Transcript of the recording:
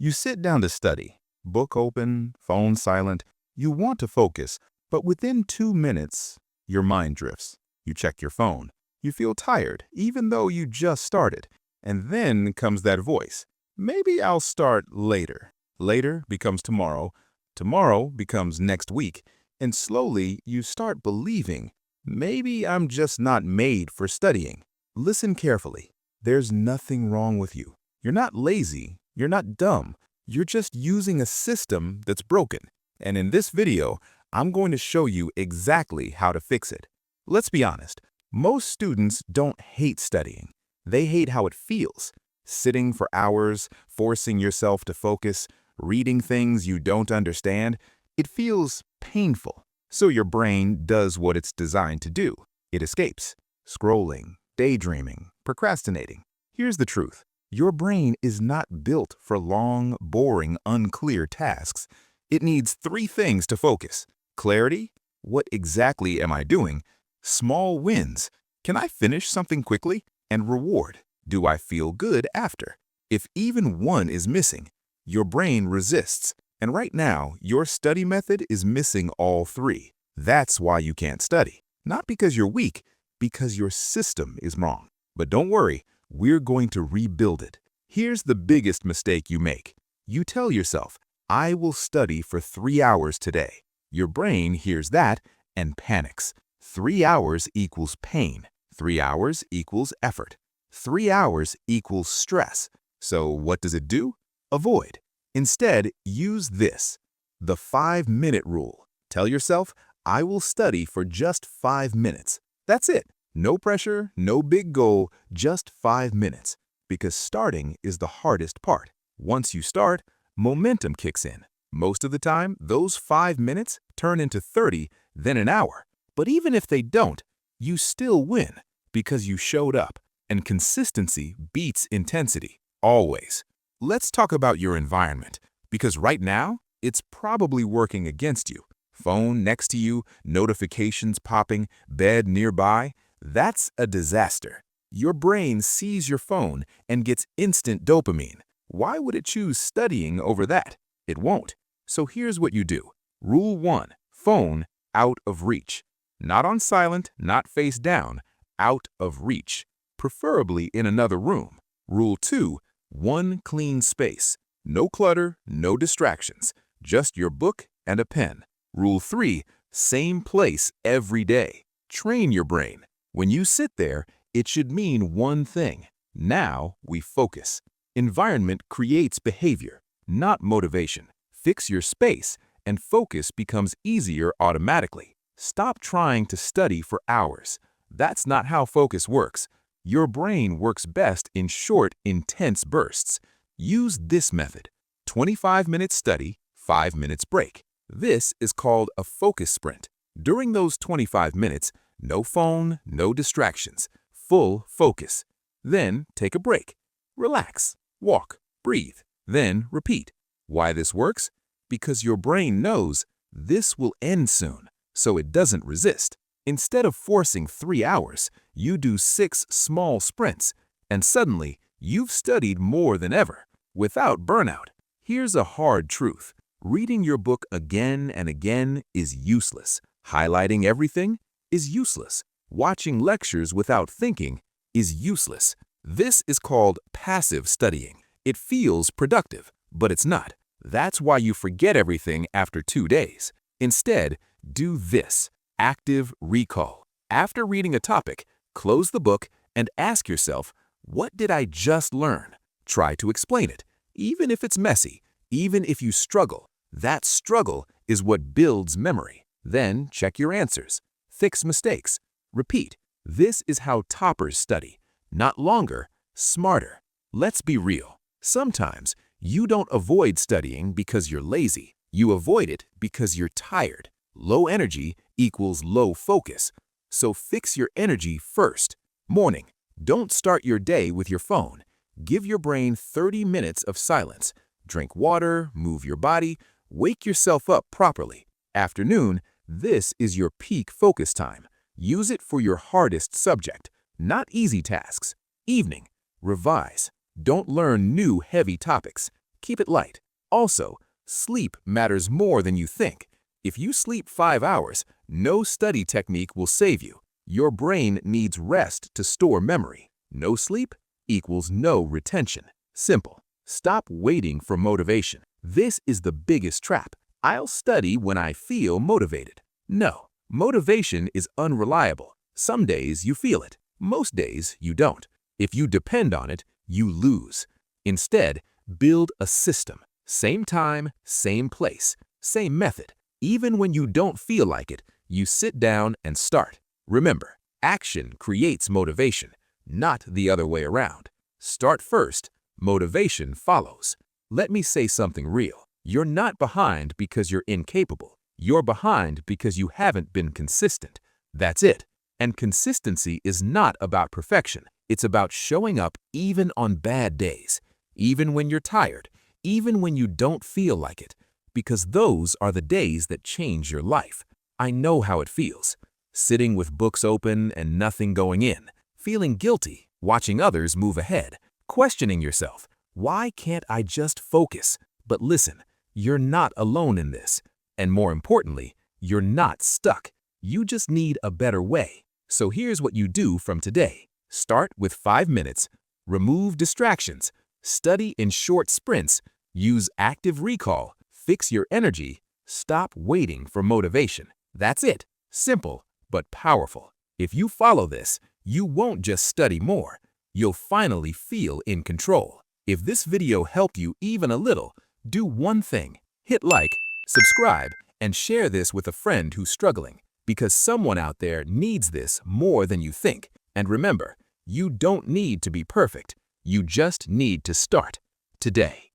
You sit down to study, book open, phone silent. You want to focus, but within 2 minutes, your mind drifts. You check your phone. You feel tired, even though you just started. And then comes that voice. Maybe I'll start later. Later becomes tomorrow. Tomorrow becomes next week. And slowly, you start believing, maybe I'm just not made for studying. Listen carefully. There's nothing wrong with you. You're not lazy. You're not dumb. You're just using a system that's broken. And in this video, I'm going to show you exactly how to fix it. Let's be honest. Most students don't hate studying. They hate how it feels. Sitting for hours, forcing yourself to focus, reading things you don't understand, it feels painful. So your brain does what it's designed to do. It escapes. Scrolling, daydreaming, procrastinating. Here's the truth. Your brain is not built for long, boring, unclear tasks. It needs 3 things to focus. Clarity, what exactly am I doing? Small wins, can I finish something quickly? And reward, do I feel good after? If even one is missing, your brain resists. And right now, your study method is missing all 3. That's why you can't study. Not because you're weak, because your system is wrong. But don't worry, we're going to rebuild it. Here's the biggest mistake you make. You tell yourself, I will study for 3 hours today. Your brain hears that and panics. 3 hours equals pain. 3 hours equals effort. 3 hours equals stress. So what does it do? Avoid. Instead, use this, the 5-minute rule. Tell yourself, I will study for just 5 minutes. That's it. No pressure, no big goal, just 5 minutes. Because starting is the hardest part. Once you start, momentum kicks in. Most of the time, those 5 minutes turn into 30, then an hour. But even if they don't, you still win because you showed up. And consistency beats intensity, always. Let's talk about your environment, because right now, it's probably working against you. Phone next to you, notifications popping, bed nearby. That's a disaster. Your brain sees your phone and gets instant dopamine. Why would it choose studying over that? It won't. So here's what you do. Rule 1. Phone out of reach. Not on silent, not face down, out of reach. Preferably in another room. Rule 2. 1 clean space. No clutter, no distractions. Just your book and a pen. Rule 3. Same place every day. Train your brain. When you sit there, it should mean one thing. Now we focus. Environment creates behavior, not motivation. Fix your space, and focus becomes easier automatically. Stop trying to study for hours. That's not how focus works. Your brain works best in short, intense bursts. Use this method. 25 minutes study, 5 minutes break. This is called a focus sprint. During those 25 minutes, no phone, no distractions, full focus. Then take a break. Relax, walk, breathe, then repeat. Why this works? Because your brain knows this will end soon, so it doesn't resist. Instead of forcing 3 hours, you do 6 small sprints, and suddenly you've studied more than ever, without burnout. Here's a hard truth. Reading your book again and again is useless. Highlighting everything is useless. Watching lectures without thinking is useless. This is called passive studying. It feels productive, but it's not. That's why you forget everything after 2 days. Instead, do this, active recall. After reading a topic, close the book and ask yourself, what did I just learn? Try to explain it, even if it's messy, even if you struggle. That struggle is what builds memory. Then check your answers. Fix mistakes. Repeat. This is how toppers study. Not longer, smarter. Let's be real. Sometimes you don't avoid studying because you're lazy. You avoid it because you're tired. Low energy equals low focus. So fix your energy first. Morning. Don't start your day with your phone. Give your brain 30 minutes of silence. Drink water, move your body, wake yourself up properly. Afternoon. This is your peak focus time. Use it for your hardest subject, not easy tasks. Evening. Revise. Don't learn new heavy topics. Keep it light. Also, sleep matters more than you think. If you sleep 5 hours, no study technique will save you. Your brain needs rest to store memory. No sleep equals no retention. Simple. Stop waiting for motivation. This is the biggest trap. I'll study when I feel motivated. No, motivation is unreliable. Some days you feel it. Most days you don't. If you depend on it, you lose. Instead, build a system. Same time, same place, same method. Even when you don't feel like it, you sit down and start. Remember, action creates motivation, not the other way around. Start first, motivation follows. Let me say something real. You're not behind because you're incapable. You're behind because you haven't been consistent. That's it. And consistency is not about perfection. It's about showing up even on bad days, even when you're tired, even when you don't feel like it, because those are the days that change your life. I know how it feels. Sitting with books open and nothing going in, feeling guilty, watching others move ahead, questioning yourself, why can't I just focus? But listen, you're not alone in this. And more importantly, you're not stuck. You just need a better way. So here's what you do from today. Start with 5 minutes. Remove distractions. Study in short sprints. Use active recall. Fix your energy. Stop waiting for motivation. That's it. Simple, but powerful. If you follow this, you won't just study more. You'll finally feel in control. If this video helped you even a little, do one thing. Hit like, subscribe, and share this with a friend who's struggling, because someone out there needs this more than you think. And remember, you don't need to be perfect. You just need to start today.